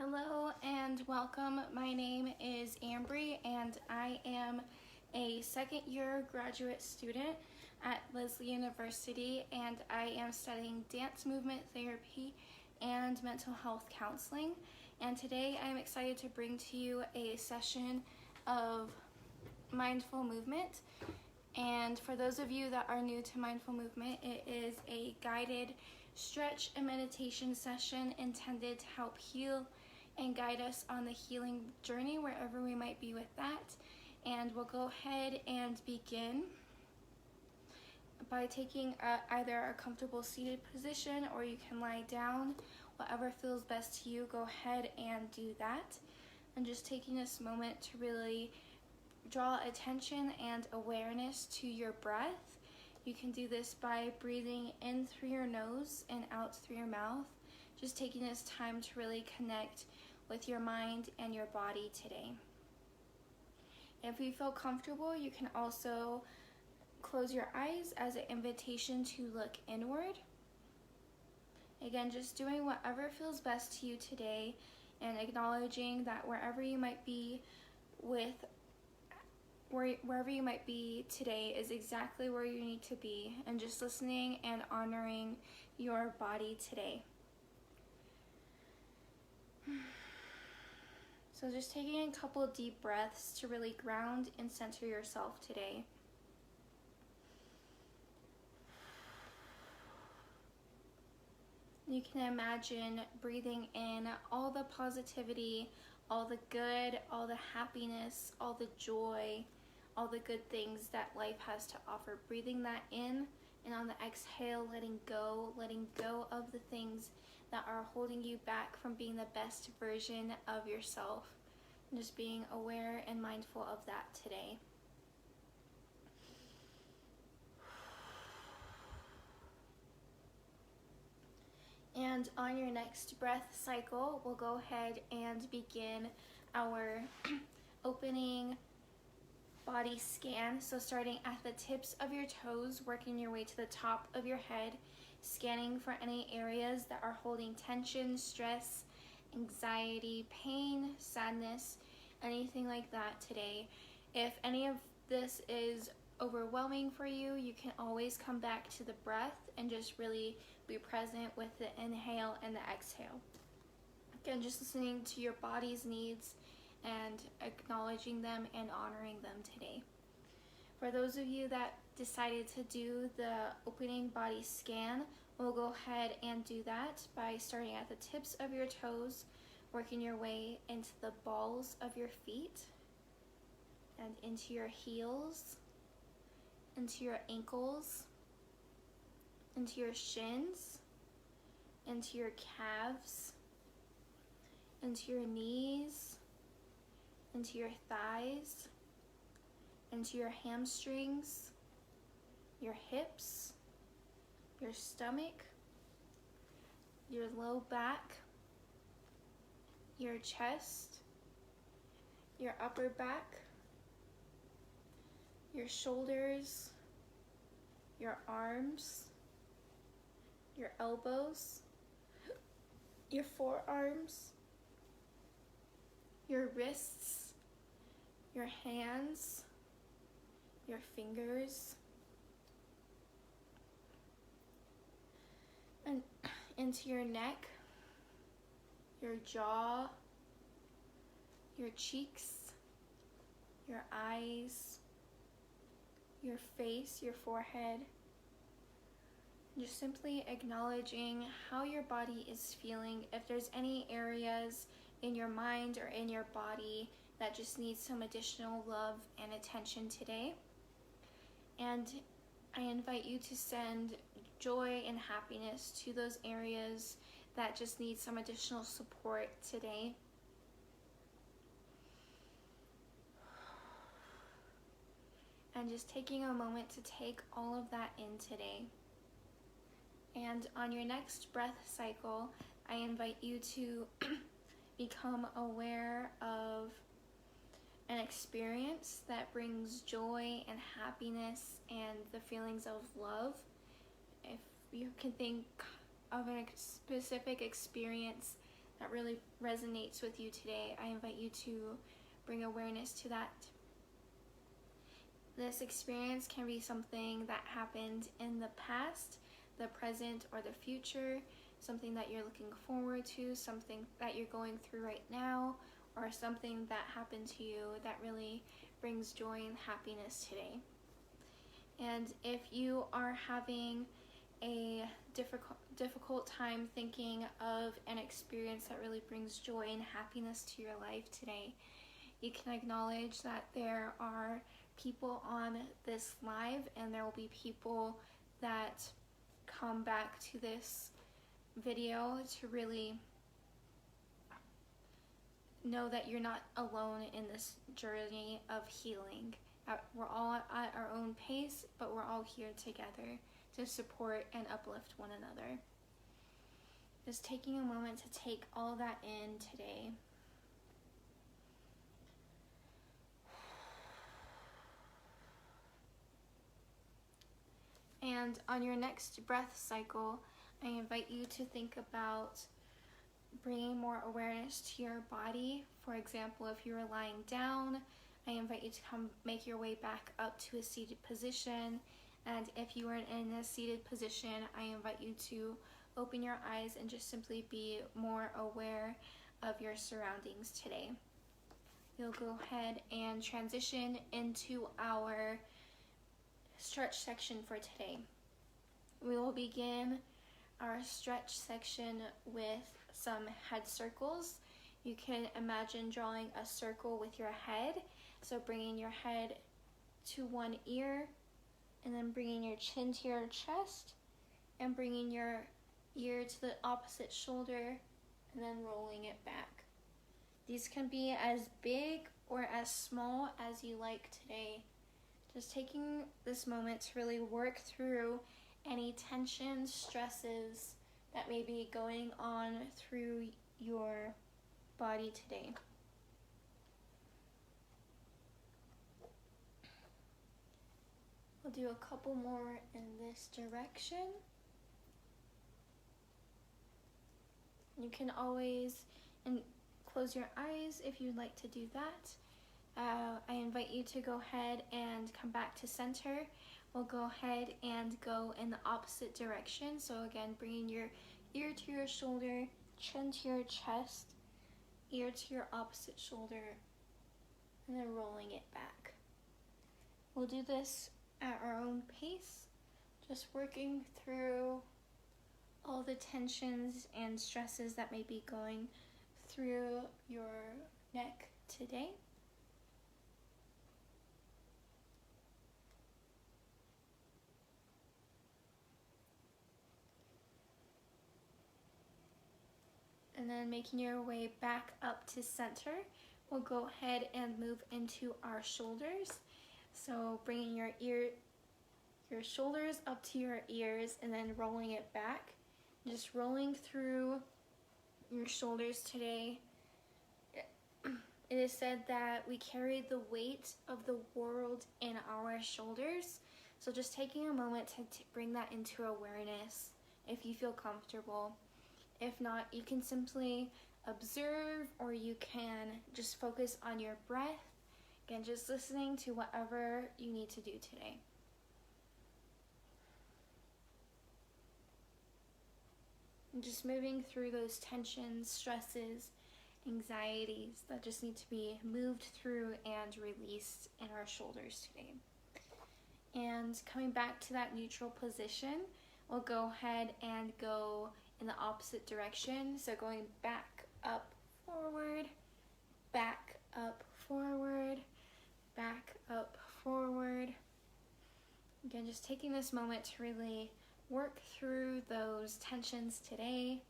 Hello and welcome. My name is Ambrie and I am a second year graduate student at Lesley University, and I am studying dance movement therapy and mental health counseling. And today I'm excited to bring to you a session of mindful movement. And for those of you that are new to mindful movement, it is a guided stretch and meditation session intended to help heal and guide us on the healing journey wherever we might be with that. And we'll go ahead and begin by taking either a comfortable seated position, or you can lie down. Whatever feels best to you, go ahead and do that. And just taking this moment to really draw attention and awareness to your breath. You can do this by breathing in through your nose and out through your mouth. Just taking this time to really connect with your mind and your body today. If you feel comfortable, you can also close your eyes as an invitation to look inward. Again, just doing whatever feels best to you today, and acknowledging that wherever you might be today is exactly where you need to be, and just listening and honoring your body today. So just taking a couple of deep breaths to really ground and center yourself today. You can imagine breathing in all the positivity, all the good, all the happiness, all the joy, all the good things that life has to offer. Breathing that in, and on the exhale, letting go of the things that are holding you back from being the best version of yourself. And just being aware and mindful of that today. And on your next breath cycle, we'll go ahead and begin our opening body scan. So starting at the tips of your toes, working your way to the top of your head, scanning for any areas that are holding tension, stress, anxiety, pain, sadness, anything like that today. If any of this is overwhelming for you, you can always come back to the breath and just really be present with the inhale and the exhale. Again, just listening to your body's needs and acknowledging them and honoring them today. For those of you that decided to do the opening body scan, we'll go ahead and do that by starting at the tips of your toes, working your way into the balls of your feet and into your heels, into your ankles, into your shins, into your calves, into your knees, into your thighs, into your hamstrings, your hips, your stomach, your low back, your chest, your upper back, your shoulders, your arms, your elbows, your forearms, your wrists, your hands, your fingers, and into your neck, your jaw, your cheeks, your eyes, your face, your forehead. Just simply acknowledging how your body is feeling. If there's any areas in your mind or in your body that just need some additional love and attention today. And I invite you to send joy and happiness to those areas that just need some additional support today. And just taking a moment to take all of that in today. And on your next breath cycle, I invite you to become aware of an experience that brings joy and happiness and the feelings of love. If you can think of a specific experience that really resonates with you today, I invite you to bring awareness to that. This experience can be something that happened in the past, the present, or the future, something that you're looking forward to, something that you're going through right now, or something that happened to you that really brings joy and happiness today. And if you are having a difficult time thinking of an experience that really brings joy and happiness to your life today, you can acknowledge that there are people on this live, and there will be people that come back to this video to really know that you're not alone in this journey of healing. We're all at our own pace, but we're all here together to support and uplift one another. Just taking a moment to take all that in today. And on your next breath cycle, I invite you to think about bringing more awareness to your body. For example, if you are lying down, I invite you to come make your way back up to a seated position. And if you are in a seated position, I invite you to open your eyes and just simply be more aware of your surroundings today. We'll go ahead and transition into our stretch section for today. We will begin our stretch section with some head circles. You can imagine drawing a circle with your head. So bringing your head to one ear, and then bringing your chin to your chest, and bringing your ear to the opposite shoulder, and then rolling it back. These can be as big or as small as you like today. Just taking this moment to really work through any tensions, stresses that may be going on through your body today. We'll do a couple more in this direction. You can always close your eyes if you'd like to do that. I invite you to go ahead and come back to center. We'll go ahead and go in the opposite direction. So again, bringing your ear to your shoulder, chin to your chest, ear to your opposite shoulder, and then rolling it back. We'll do this at our own pace, just working through all the tensions and stresses that may be going through your neck today. And then making your way back up to center, we'll go ahead and move into our shoulders. So bringing your shoulders up to your ears and then rolling it back. Just rolling through your shoulders today. It is said that we carry the weight of the world in our shoulders. So just taking a moment to bring that into awareness if you feel comfortable. If not, you can simply observe, or you can just focus on your breath. Again, just listening to whatever you need to do today. And just moving through those tensions, stresses, anxieties that just need to be moved through and released in our shoulders today. And coming back to that neutral position, we'll go ahead and go in the opposite direction. So going back, up, forward, back, up, forward, back, up, forward. Again, just taking this moment to really work through those tensions today.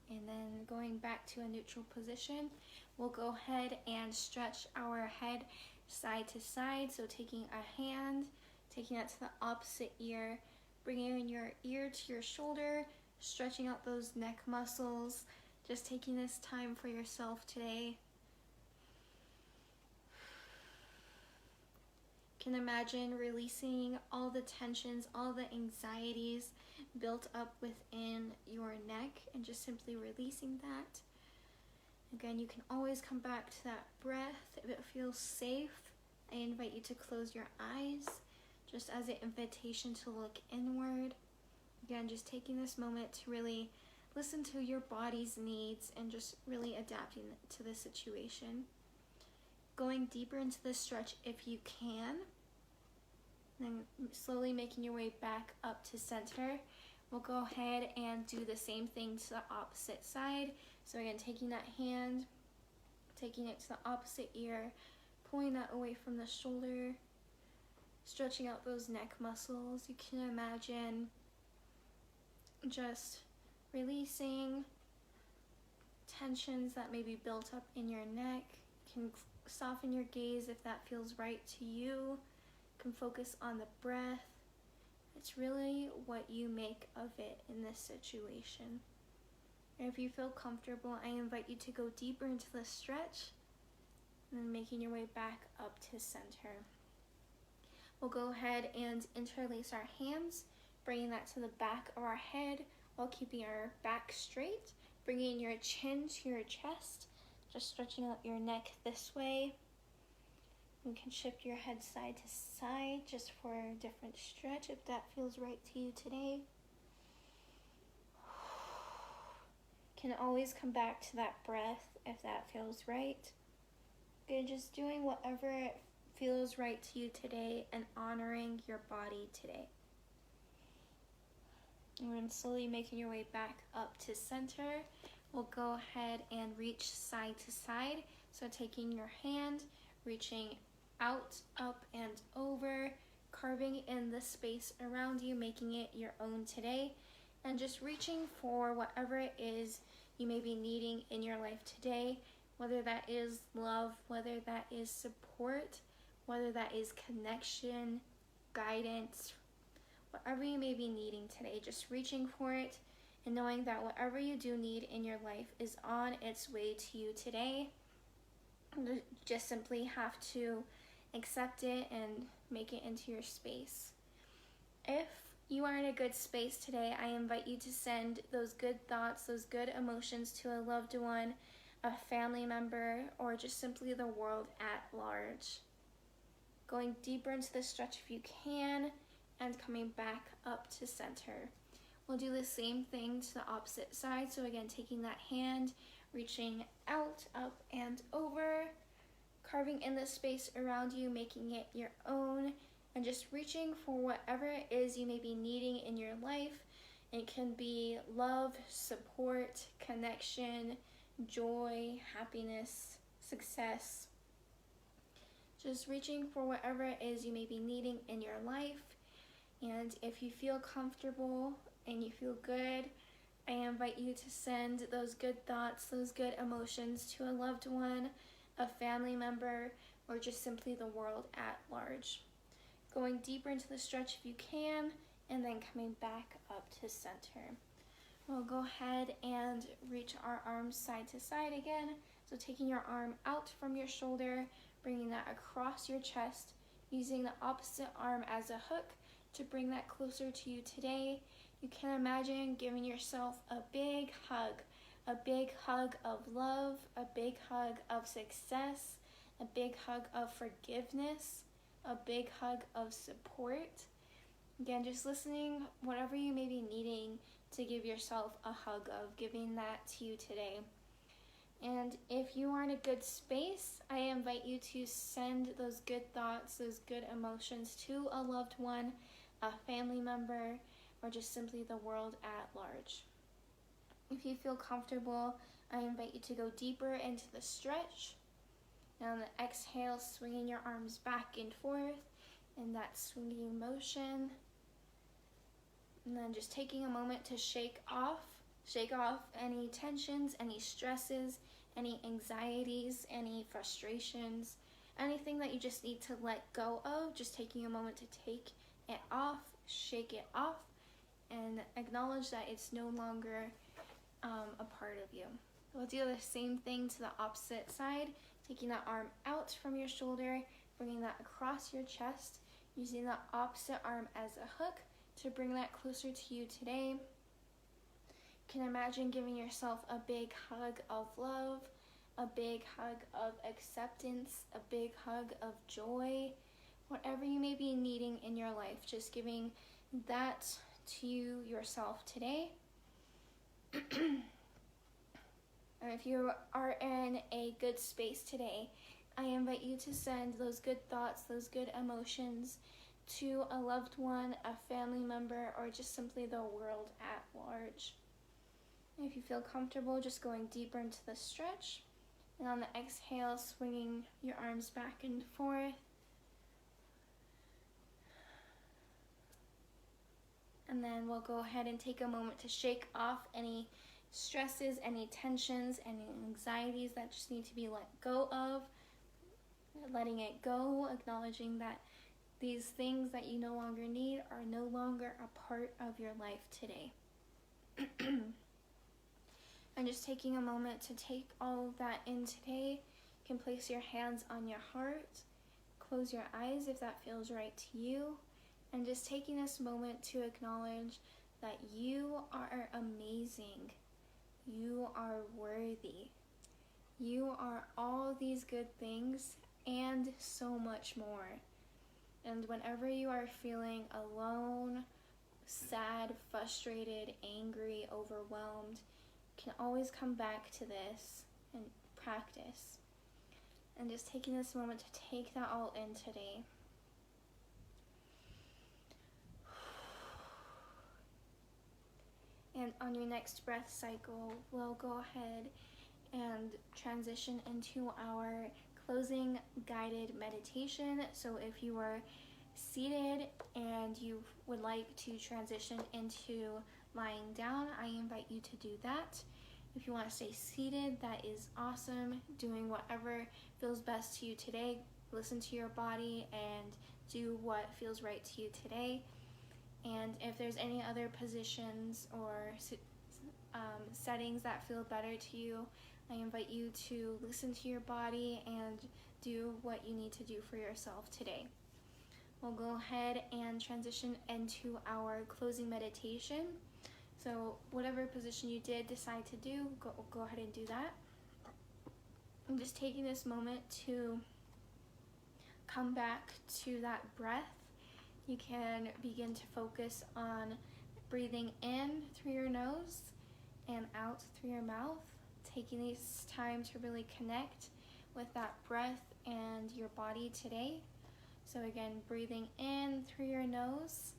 And then going back to a neutral position, we'll go ahead and stretch our head side to side. So taking a hand, taking that to the opposite ear, bringing your ear to your shoulder, stretching out those neck muscles, just taking this time for yourself today. Can imagine releasing all the tensions, all the anxieties built up within your neck and just simply releasing that. Again, you can always come back to that breath. If it feels safe, I invite you to close your eyes just as an invitation to look inward. Again, just taking this moment to really listen to your body's needs and just really adapting to the situation. Going deeper into the stretch if you can. Then slowly making your way back up to center. We'll go ahead and do the same thing to the opposite side. So again, taking that hand, taking it to the opposite ear, pulling that away from the shoulder, stretching out those neck muscles. You can imagine just releasing tensions that may be built up in your neck. You can soften your gaze if that feels right to you. You can focus on the breath. It's really what you make of it in this situation. And if you feel comfortable, I invite you to go deeper into the stretch and then making your way back up to center. We'll go ahead and interlace our hands, bringing that to the back of our head while keeping our back straight, bringing your chin to your chest, just stretching out your neck this way. You can shift your head side to side just for a different stretch if that feels right to you today. Can always come back to that breath if that feels right. Good, just doing whatever it feels right to you today and honoring your body today. And then slowly making your way back up to center. We'll go ahead and reach side to side. So taking your hand, reaching out, up, and over, carving in the space around you, making it your own today, and just reaching for whatever it is you may be needing in your life today, whether that is love, whether that is support, whether that is connection, guidance, whatever you may be needing today, just reaching for it and knowing that whatever you do need in your life is on its way to you today. You just simply have to accept it and make it into your space. If you are in a good space today, I invite you to send those good thoughts, those good emotions to a loved one, a family member, or just simply the world at large. Going deeper into the stretch if you can, and coming back up to center. We'll do the same thing to the opposite side. So again, taking that hand, reaching out, up, and over, carving in the space around you, making it your own, and just reaching for whatever it is you may be needing in your life. It can be love, support, connection, joy, happiness, success. Just reaching for whatever it is you may be needing in your life. And if you feel comfortable and you feel good, I invite you to send those good thoughts, those good emotions to a loved one, a family member, or just simply the world at large. Going deeper into the stretch if you can, and then coming back up to center. We'll go ahead and reach our arms side to side again. So taking your arm out from your shoulder, bringing that across your chest, using the opposite arm as a hook to bring that closer to you today. You can imagine giving yourself a big hug of love, a big hug of success, a big hug of forgiveness, a big hug of support. Again, just listening, whatever you may be needing to give yourself a hug of, giving that to you today. And if you are in a good space, I invite you to send those good thoughts, those good emotions to a loved one, a family member, or just simply the world at large. If you feel comfortable, I invite you to go deeper into the stretch. Now on the exhale, swinging your arms back and forth in that swinging motion. And then just taking a moment to shake off any tensions, any stresses, any anxieties, any frustrations, anything that you just need to let go of. Just taking a moment to take it off, shake it off, and acknowledge that it's no longer a part of you. We'll do the same thing to the opposite side, taking that arm out from your shoulder, bringing that across your chest, using the opposite arm as a hook to bring that closer to you today. You can imagine giving yourself a big hug of love, a big hug of acceptance, a big hug of joy, whatever you may be needing in your life, just giving that to yourself today. And if you are in a good space today, I invite you to send those good thoughts, those good emotions to a loved one, a family member, or just simply the world at large. And if you feel comfortable, just going deeper into the stretch. And on the exhale, swinging your arms back and forth. And then we'll go ahead and take a moment to shake off any stresses, any tensions, any anxieties that just need to be let go of. Letting it go, acknowledging that these things that you no longer need are no longer a part of your life today. And just taking a moment to take all of that in today. You can place your hands on your heart, close your eyes if that feels right to you, and just taking this moment to acknowledge that you are amazing. You are worthy. You are all these good things and so much more. And whenever you are feeling alone, sad, frustrated, angry, overwhelmed, you can always come back to this and practice. And just taking this moment to take that all in today. And on your next breath cycle, we'll go ahead and transition into our closing guided meditation. So if you are seated and you would like to transition into lying down, I invite you to do that. If you want to stay seated, that is awesome. Doing whatever feels best to you today. Listen to your body and do what feels right to you today. And if there's any other positions or settings that feel better to you, I invite you to listen to your body and do what you need to do for yourself today. We'll go ahead and transition into our closing meditation. So whatever position you did decide to do, go ahead and do that. I'm just taking this moment to come back to that breath. You can begin to focus on breathing in through your nose and out through your mouth, taking this time to really connect with that breath and your body today. So again, breathing in through your nose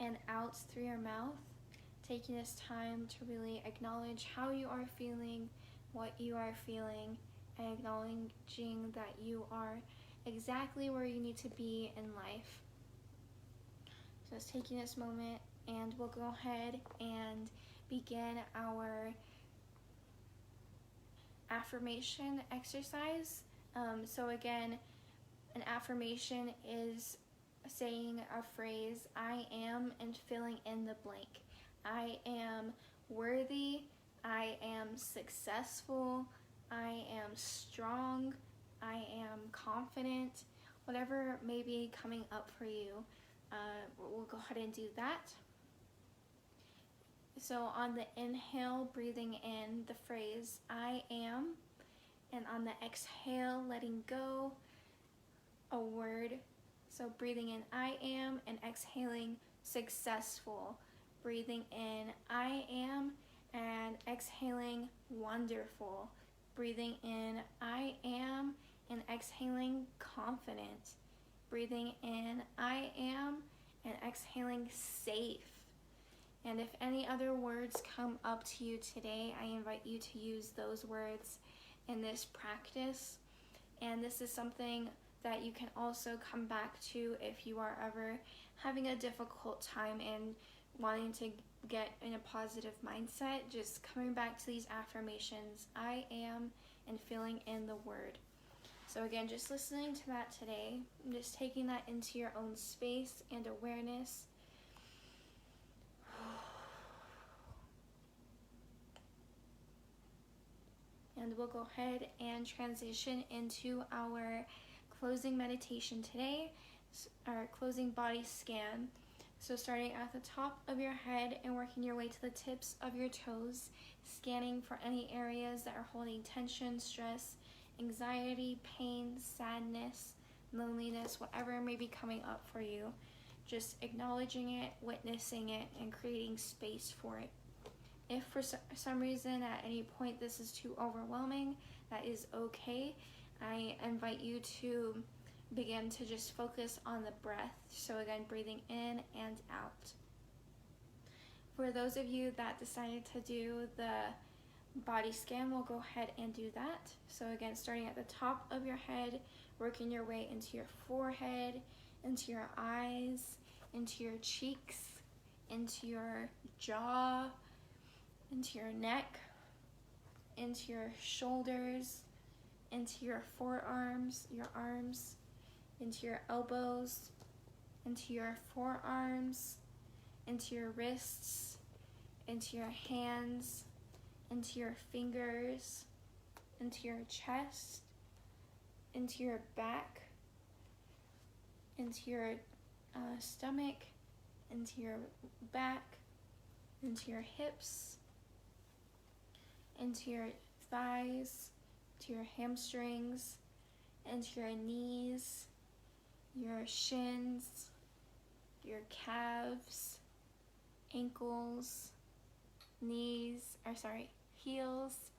and out through your mouth, taking this time to really acknowledge how you are feeling, what you are feeling, and acknowledging that you are exactly where you need to be in life. So just taking this moment, and we'll go ahead and begin our affirmation exercise. So again, an affirmation is saying a phrase, I am, and filling in the blank. I am worthy, I am successful, I am strong, I am confident, whatever may be coming up for you. We'll go ahead and do that. So on the inhale, breathing in the phrase, I am, and on the exhale, letting go a word. So breathing in, I am, and exhaling, successful. Breathing in, I am, and exhaling, wonderful. Breathing in, I am, and exhaling, confident. Breathing in, I am, and exhaling, safe. And if any other words come up to you today, I invite you to use those words in this practice. And this is something that you can also come back to if you are ever having a difficult time and wanting to get in a positive mindset. Just coming back to these affirmations, I am, and filling in the word. So again, just listening to that today, just taking that into your own space and awareness. And we'll go ahead and transition into our closing meditation today, our closing body scan. So starting at the top of your head and working your way to the tips of your toes, scanning for any areas that are holding tension, stress, anxiety, pain, sadness, loneliness, whatever may be coming up for you. Just acknowledging it, witnessing it, and creating space for it. If for some reason at any point this is too overwhelming, that is okay. I invite you to begin to just focus on the breath. So again, breathing in and out. For those of you that decided to do the body scan, we'll go ahead and do that. So again, starting at the top of your head, working your way into your forehead, into your eyes, into your cheeks, into your jaw, into your neck, into your shoulders, into your forearms, your arms, into your elbows, into your forearms, into your wrists, into your hands, into your fingers, into your chest, into your back, into your stomach, into your back, into your hips, into your thighs, to your hamstrings, into your knees, your shins, your calves, ankles, heels,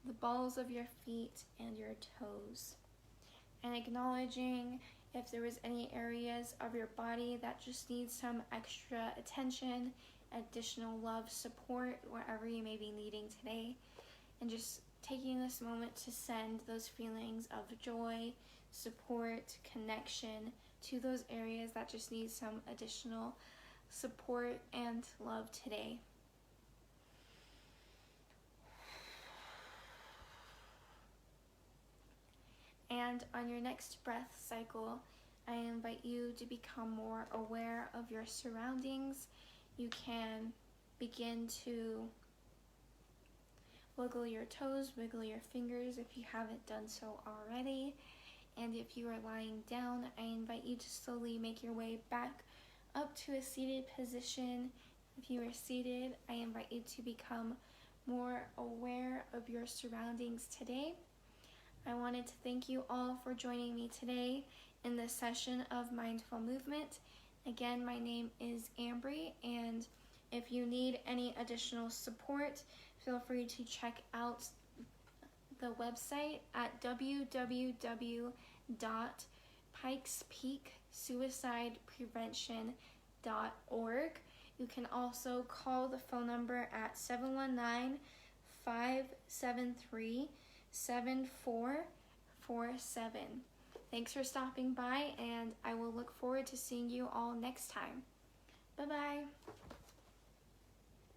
the balls of your feet, and your toes. And acknowledging if there was any areas of your body that just need some extra attention, additional love, support, wherever you may be needing today. And just taking this moment to send those feelings of joy, support, connection to those areas that just need some additional support and love today. And on your next breath cycle, I invite you to become more aware of your surroundings. You can begin to wiggle your toes, wiggle your fingers if you haven't done so already. And if you are lying down, I invite you to slowly make your way back up to a seated position. If you are seated, I invite you to become more aware of your surroundings today. I wanted to thank you all for joining me today in this session of Mindful Movement. Again, my name is Ambrie, and if you need any additional support, feel free to check out the website at www.pikespeaksuicideprevention.org. You can also call the phone number at 719-573-7447. Thanks for stopping by, and I will look forward to seeing you all next time. Bye-bye.